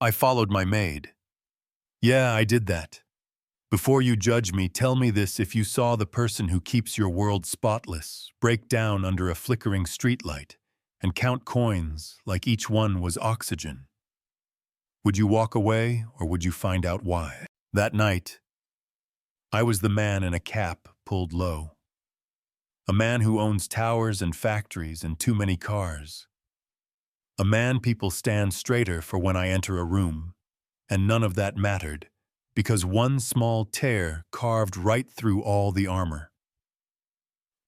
I followed my maid. Yeah, I did that. Before you judge me, tell me this: if you saw the person who keeps your world spotless break down under a flickering streetlight and count coins like each one was oxygen, would you walk away or would you find out why? That night, I was the man in a cap pulled low. A man who owns towers and factories and too many cars. A man people stand straighter for when I enter a room, and none of that mattered, because one small tear carved right through all the armor.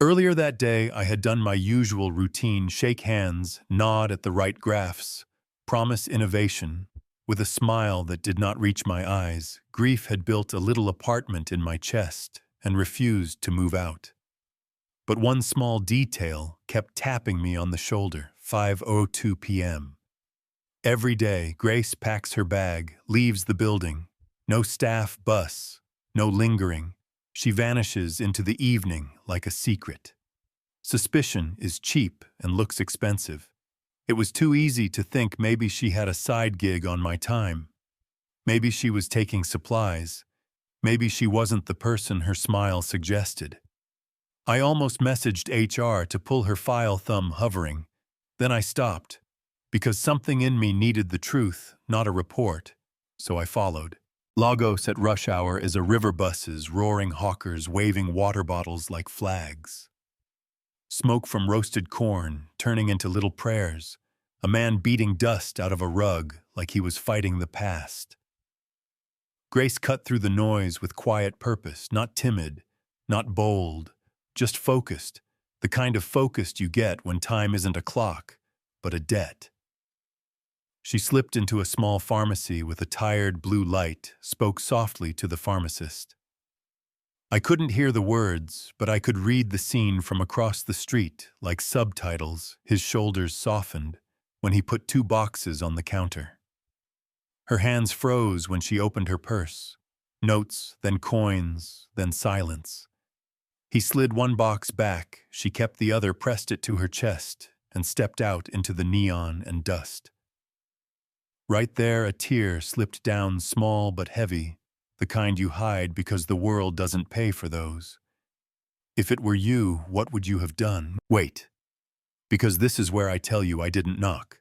Earlier that day, I had done my usual routine: shake hands, nod at the right graphs, promise innovation. With a smile that did not reach my eyes, grief had built a little apartment in my chest and refused to move out. But one small detail kept tapping me on the shoulder: 5:02 p.m. Every day, Grace packs her bag, leaves the building. No staff bus, no lingering. She vanishes into the evening like a secret. Suspicion is cheap and looks expensive. It was too easy to think maybe she had a side gig on my time. Maybe she was taking supplies. Maybe she wasn't the person her smile suggested. I almost messaged HR to pull her file, thumb hovering. Then I stopped, because something in me needed the truth, not a report, so I followed. Lagos at rush hour is a river: buses, roaring hawkers waving water bottles like flags. Smoke from roasted corn turning into little prayers. A man beating dust out of a rug like he was fighting the past. Grace cut through the noise with quiet purpose, not timid, not bold, just focused, the kind of focused you get when time isn't a clock, but a debt. She slipped into a small pharmacy with a tired blue light, spoke softly to the pharmacist. I couldn't hear the words, but I could read the scene from across the street like subtitles. His shoulders softened when he put 2 boxes on the counter. Her hands froze when she opened her purse. Notes, then coins, then silence. He slid 1 box back, she kept the other, pressed it to her chest, and stepped out into the neon and dust. Right there, a tear slipped down, small but heavy, the kind you hide because the world doesn't pay for those. If it were you, what would you have done? Wait, because this is where I tell you I didn't knock.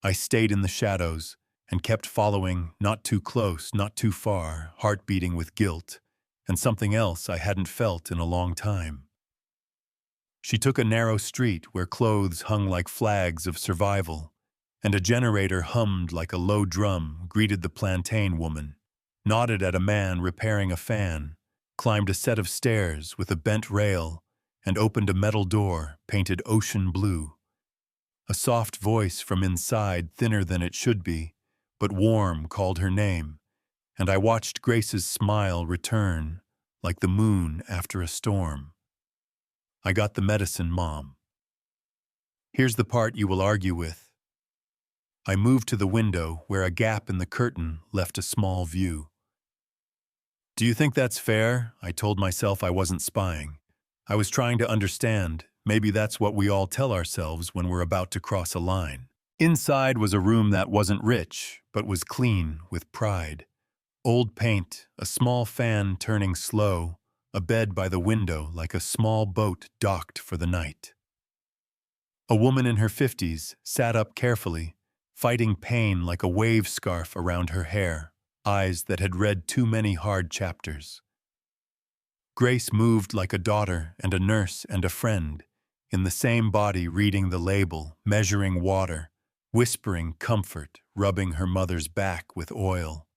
I stayed in the shadows and kept following, not too close, not too far, heart beating with guilt, and something else I hadn't felt in a long time. She took a narrow street where clothes hung like flags of survival, and a generator hummed like a low drum, greeted the plantain woman, nodded at a man repairing a fan, climbed a set of stairs with a bent rail, and opened a metal door painted ocean blue. A soft voice from inside, thinner than it should be, but warm, called her name, and I watched Grace's smile return, like the moon after a storm. I got the medicine, Mom. Here's the part you will argue with. I moved to the window where a gap in the curtain left a small view. Do you think that's fair? I told myself I wasn't spying. I was trying to understand. Maybe that's what we all tell ourselves when we're about to cross a line. Inside was a room that wasn't rich, but was clean with pride. Old paint, a small fan turning slow, a bed by the window like a small boat docked for the night. A woman in her 50s sat up carefully, fighting pain like a wave scarf around her hair, eyes that had read too many hard chapters. Grace moved like a daughter and a nurse and a friend, in the same body, reading the label, measuring water, whispering comfort, rubbing her mother's back with oil.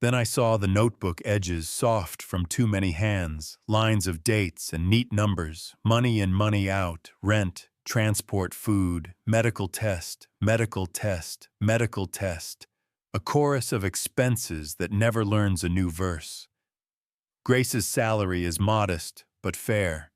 Then I saw the notebook edges soft from too many hands, lines of dates and neat numbers, money in, money out, rent, transport, food, medical test, medical test, medical test, a chorus of expenses that never learns a new verse. Grace's salary is modest but fair.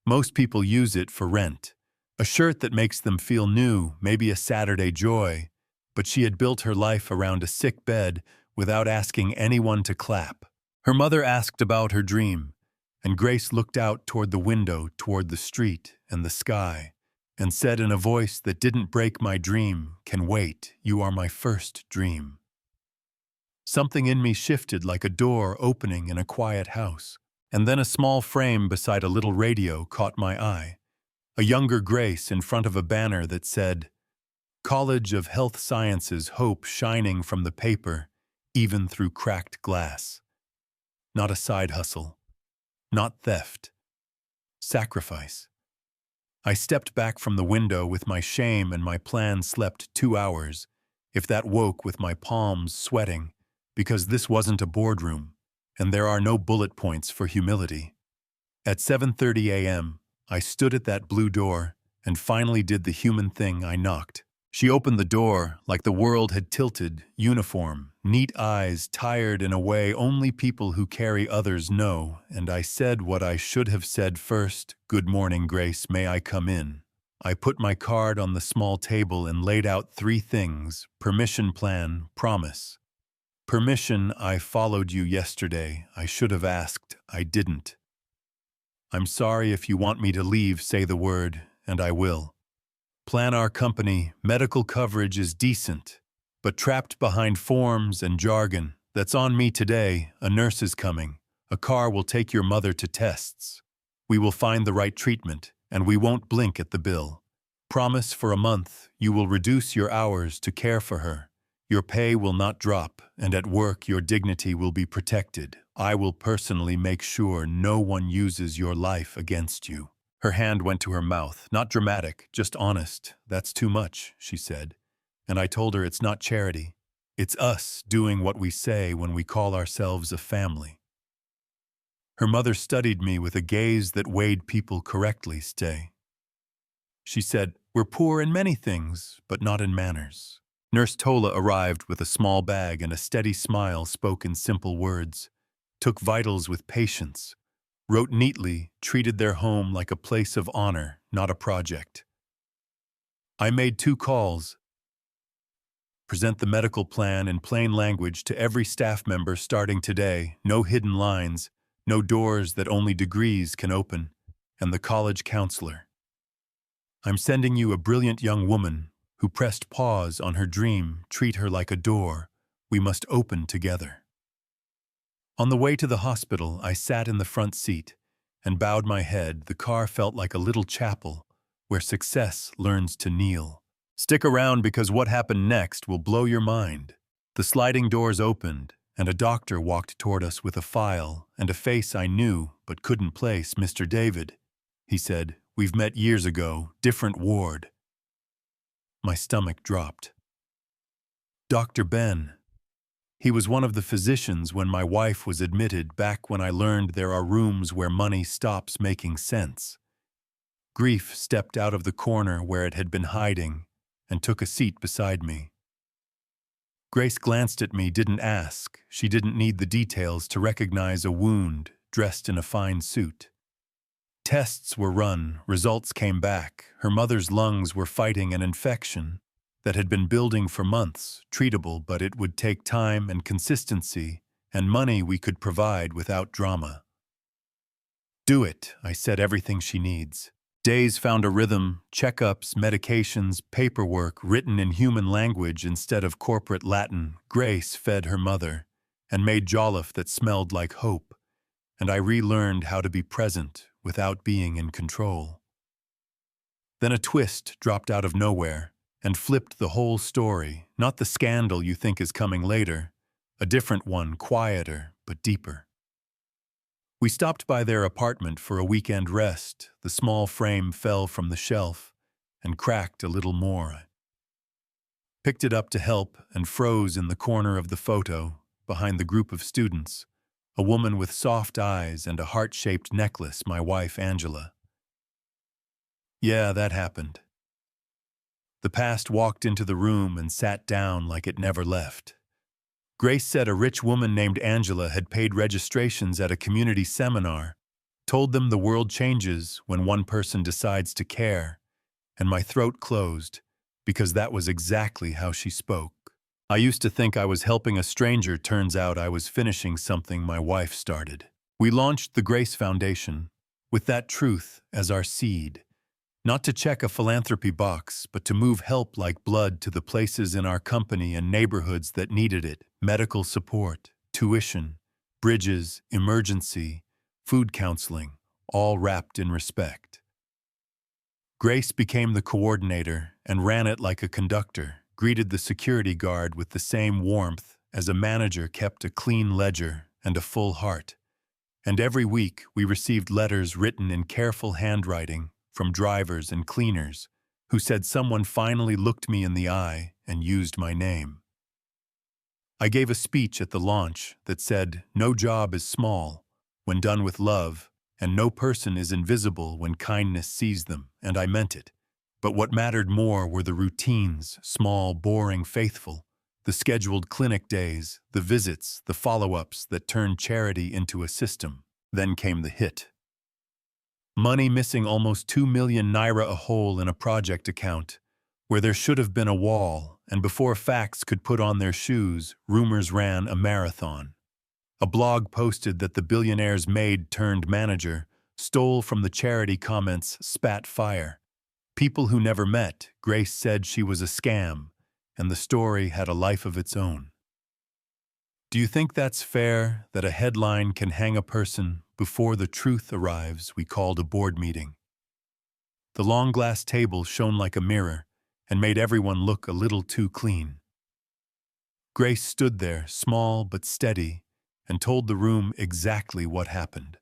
Most people use it for rent, a shirt that makes them feel new, maybe a Saturday joy, but she had built her life around a sick bed without asking anyone to clap. Her mother asked about her dream, and Grace looked out toward the window, toward the street and the sky. and said in a voice that didn't break my dream, "Can wait, you are my first dream." Something in me shifted like a door opening in a quiet house, and then a small frame beside a little radio caught my eye. A younger Grace in front of a banner that said, "College of Health Sciences Hope shining from the paper, even through cracked glass." Not a side hustle. Not theft. Sacrifice. I stepped back from the window with my shame, and my plan slept 2 hours, if that woke with my palms sweating, because this wasn't a boardroom, and there are no bullet points for humility. At 7:30 a.m., I stood at that blue door and finally did the human thing. I knocked. She opened the door like the world had tilted, uniform, neat eyes, tired in a way only people who carry others know, and I said what I should have said first. "Good morning, Grace, may I come in?" I put my card on the small table and laid out 3 things: permission, plan, promise. Permission: I followed you yesterday. I should have asked. I didn't. I'm sorry. If you want me to leave, say the word, and I will. Plan: our company, medical coverage is decent, but trapped behind forms and jargon. That's on me today. A nurse is coming. A car will take your mother to tests. We will find the right treatment, and we won't blink at the bill. Promise: for a month, you will reduce your hours to care for her. Your pay will not drop, and at work your dignity will be protected. I will personally make sure no one uses your life against you. Her hand went to her mouth, not dramatic, just honest. "That's too much," she said. And I told her it's not charity. It's us doing what we say when we call ourselves a family. Her mother studied me with a gaze that weighed people correctly. "Stay." She said, "We're poor in many things, but not in manners." Nurse Tola arrived with a small bag, and a steady smile spoke in simple words. Took vitals with patience. Wrote neatly, treated their home like a place of honor, not a project. I made 2 calls. Present the medical plan in plain language to every staff member starting today. No hidden lines, no doors that only degrees can open, and the college counselor. I'm sending you a brilliant young woman who pressed pause on her dream. Treat her like a door we must open together. On the way to the hospital, I sat in the front seat and bowed my head. The car felt like a little chapel where success learns to kneel. Stick around, because what happened next will blow your mind. The sliding doors opened, and a doctor walked toward us with a file and a face I knew but couldn't place. "Mr. David," he said, "we've met years ago, different ward." My stomach dropped. Dr. Ben. He was one of the physicians when my wife was admitted, back when I learned there are rooms where money stops making sense. Grief stepped out of the corner where it had been hiding and took a seat beside me. Grace glanced at me, didn't ask. She didn't need the details to recognize a wound, dressed in a fine suit. Tests were run, results came back. Her mother's lungs were fighting an infection that had been building for months, treatable, but it would take time and consistency and money we could provide without drama. "Do it," I said. "Everything she needs." Days found a rhythm: checkups, medications, paperwork written in human language instead of corporate Latin. Grace fed her mother and made jollof that smelled like hope, and I relearned how to be present without being in control. Then a twist dropped out of nowhere and flipped the whole story. Not the scandal you think is coming later, a different one, quieter but deeper. We stopped by their apartment for a weekend rest. The small frame fell from the shelf and cracked a little more. Picked it up to help and froze in the corner of the photo, behind the group of students. A woman with soft eyes and a heart-shaped necklace, my wife Angela. Yeah, that happened. The past walked into the room and sat down like it never left. Grace said a rich woman named Angela had paid registrations at a community seminar, told them the world changes when one person decides to care, and my throat closed, because that was exactly how she spoke. I used to think I was helping a stranger. Turns out I was finishing something my wife started. We launched the Grace Foundation, with that truth as our seed, Not to check a philanthropy box, but to move help like blood to the places in our company and neighborhoods that needed it: medical support, tuition, bridges, emergency, food counseling, all wrapped in respect. Grace became the coordinator and ran it like a conductor, greeted the security guard with the same warmth as a manager kept a clean ledger and a full heart. And every week we received letters written in careful handwriting from drivers and cleaners who said someone finally looked me in the eye and used my name. I gave a speech at the launch that said, "No job is small when done with love, and no person is invisible when kindness sees them," and I meant it. But what mattered more were the routines, small, boring, faithful, the scheduled clinic days, the visits, the follow-ups that turned charity into a system. Then came the hit. Money missing, almost 2 million naira a hole in a project account, where there should have been a wall, and before facts could put on their shoes, rumors ran a marathon. A blog posted that the billionaire's maid turned manager stole from the charity, comments spat fire. People who never met, Grace said she was a scam, and the story had a life of its own. Do you think that's fair, that a headline can hang a person before the truth arrives? We called a board meeting. The long glass table shone like a mirror and made everyone look a little too clean. Grace stood there, small but steady, and told the room exactly what happened.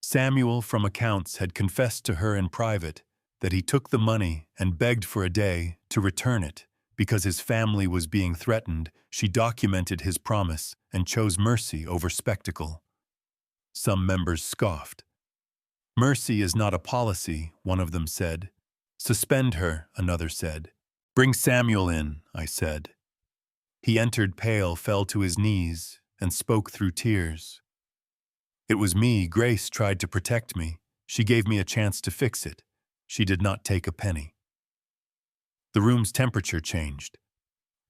Samuel from accounts had confessed to her in private that he took the money and begged for a day to return it because his family was being threatened. She documented his promise and chose mercy over spectacle. Some members scoffed. "Mercy is not a policy," one of them said. "Suspend her," another said. "Bring Samuel in," I said. He entered pale, fell to his knees, and spoke through tears. "It was me. Grace tried to protect me. She gave me a chance to fix it. She did not take a penny." The room's temperature changed.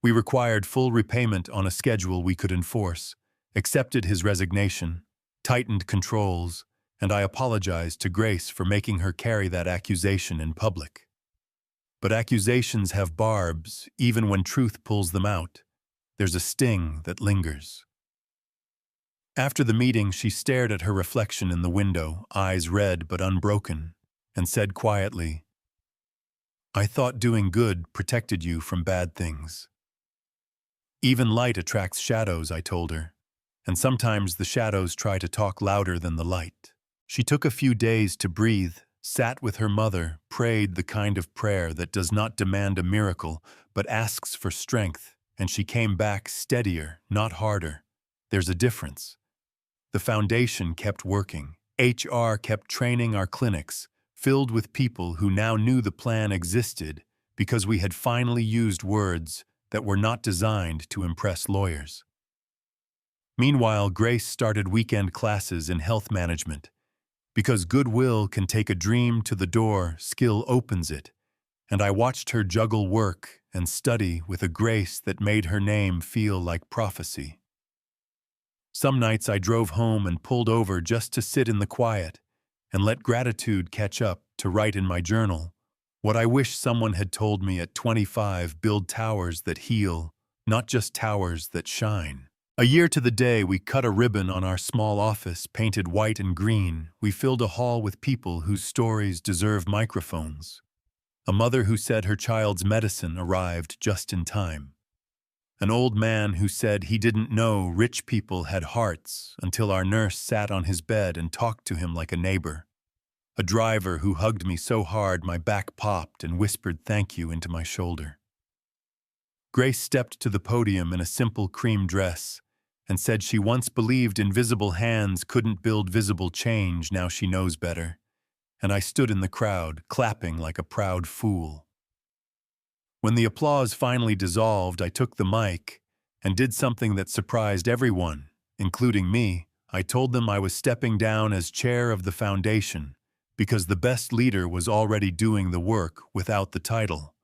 We required full repayment on a schedule we could enforce, accepted his resignation, tightened controls, and I apologized to Grace for making her carry that accusation in public. But accusations have barbs, even when truth pulls them out. There's a sting that lingers. After the meeting, she stared at her reflection in the window, eyes red but unbroken, and said quietly, "I thought doing good protected you from bad things." "Even light attracts shadows," I told her, "and sometimes the shadows try to talk louder than the light." She took a few days to breathe, sat with her mother, prayed the kind of prayer that does not demand a miracle but asks for strength, and she came back steadier, not harder. There's a difference. The foundation kept working. HR kept training our clinics, filled with people who now knew the plan existed because we had finally used words that were not designed to impress lawyers. Meanwhile, Grace started weekend classes in health management. Because goodwill can take a dream to the door, skill opens it, and I watched her juggle work and study with a grace that made her name feel like prophecy. Some nights I drove home and pulled over just to sit in the quiet and let gratitude catch up, to write in my journal what I wish someone had told me at 25: build towers that heal, not just towers that shine. A year to the day, we cut a ribbon on our small office, painted white and green. We filled a hall with people whose stories deserve microphones. A mother who said her child's medicine arrived just in time. An old man who said he didn't know rich people had hearts until our nurse sat on his bed and talked to him like a neighbor. A driver who hugged me so hard my back popped and whispered thank you into my shoulder. Grace stepped to the podium in a simple cream dress and said she once believed invisible hands couldn't build visible change. Now she knows better. And I stood in the crowd, clapping like a proud fool. When the applause finally dissolved, I took the mic and did something that surprised everyone, including me. I told them I was stepping down as chair of the foundation because the best leader was already doing the work without the title.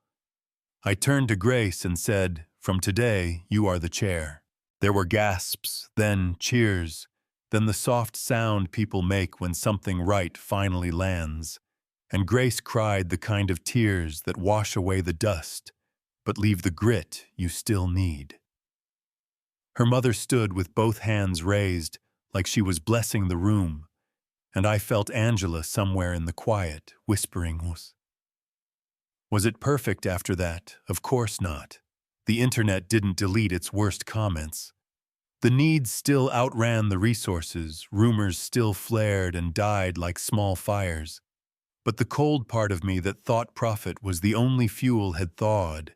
I turned to Grace and said, "From today, you are the chair." There were gasps, then cheers, then the soft sound people make when something right finally lands. and Grace cried the kind of tears that wash away the dust, but leave the grit you still need. Her mother stood with both hands raised, like she was blessing the room, and I felt Angela somewhere in the quiet, whispering, Was it perfect after that? Of course not. The internet didn't delete its worst comments. The needs still outran the resources, rumors still flared and died like small fires. But the cold part of me that thought profit was the only fuel had thawed,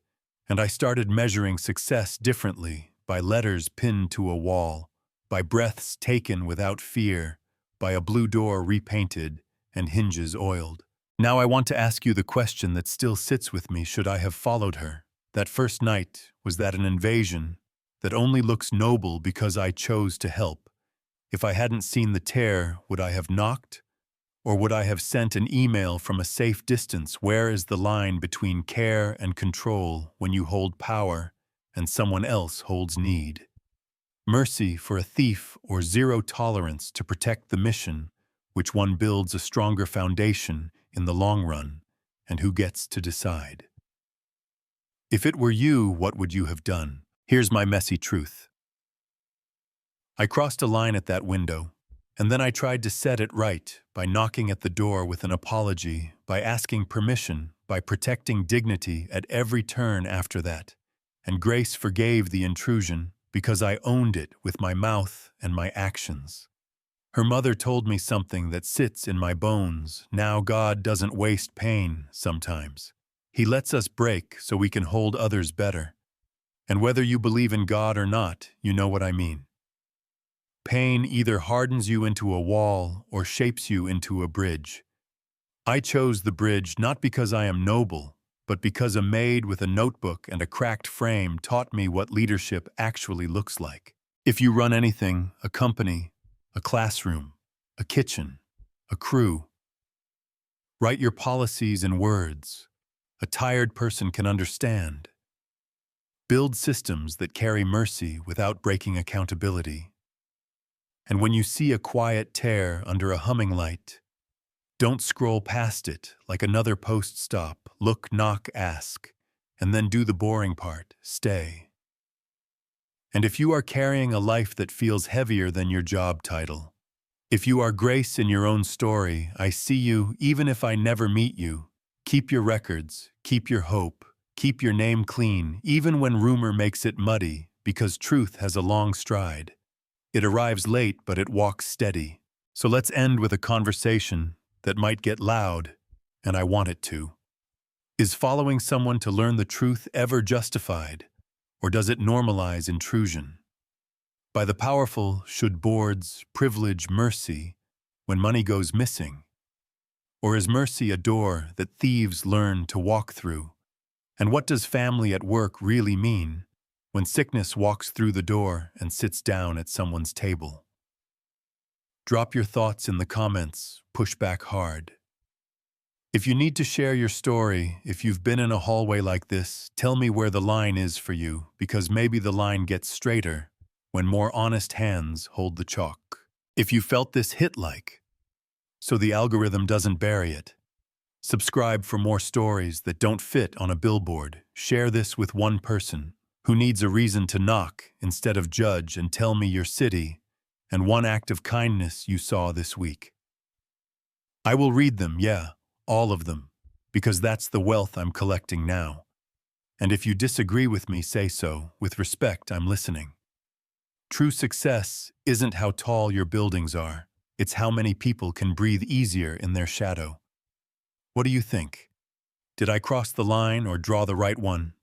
and I started measuring success differently, by letters pinned to a wall, by breaths taken without fear, by a blue door repainted and hinges oiled. Now I want to ask you the question that still sits with me: should I have followed her? That first night, was that an invasion that only looks noble because I chose to help? If I hadn't seen the tear, would I have knocked? Or would I have sent an email from a safe distance? Where is the line between care and control when you hold power and someone else holds need? Mercy for a thief or zero tolerance to protect the mission, which one builds a stronger foundation in the long run, and who gets to decide? If it were you, what would you have done? Here's my messy truth. I crossed a line at that window, and then I tried to set it right by knocking at the door with an apology, by asking permission, by protecting dignity at every turn after that. And Grace forgave the intrusion because I owned it with my mouth and my actions. Her mother told me something that sits in my bones. Now God doesn't waste pain sometimes. He lets us break so we can hold others better. And whether you believe in God or not, you know what I mean. Pain either hardens you into a wall or shapes you into a bridge. I chose the bridge not because I am noble, but because a maid with a notebook and a cracked frame taught me what leadership actually looks like. If you run anything, a company, a classroom, a kitchen, a crew, write your policies in words a tired person can understand. Build systems that carry mercy without breaking accountability. And when you see a quiet tear under a humming light, don't scroll past it like another post stop. Look, knock, ask, and then do the boring part, stay. And if you are carrying a life that feels heavier than your job title, if you are Grace in your own story, I see you even if I never meet you. Keep your records, keep your hope, keep your name clean, even when rumor makes it muddy, because truth has a long stride. It arrives late, but it walks steady. So let's end with a conversation that might get loud, and I want it to. Is following someone to learn the truth ever justified, or does it normalize intrusion? By the powerful should boards privilege mercy when money goes missing? Or is mercy a door that thieves learn to walk through? And what does family at work really mean when sickness walks through the door and sits down at someone's table? Drop your thoughts in the comments, push back hard. If you need to share your story, if you've been in a hallway like this, tell me where the line is for you, because maybe the line gets straighter when more honest hands hold the chalk. If you felt this hit like, so the algorithm doesn't bury it, subscribe for more stories that don't fit on a billboard. Share this with one person who needs a reason to knock instead of judge, and tell me your city and one act of kindness you saw this week. I will read them, yeah, all of them, because that's the wealth I'm collecting now. And if you disagree with me, say so. With respect, I'm listening. True success isn't how tall your buildings are. It's how many people can breathe easier in their shadow. What do you think? Did I cross the line or draw the right one?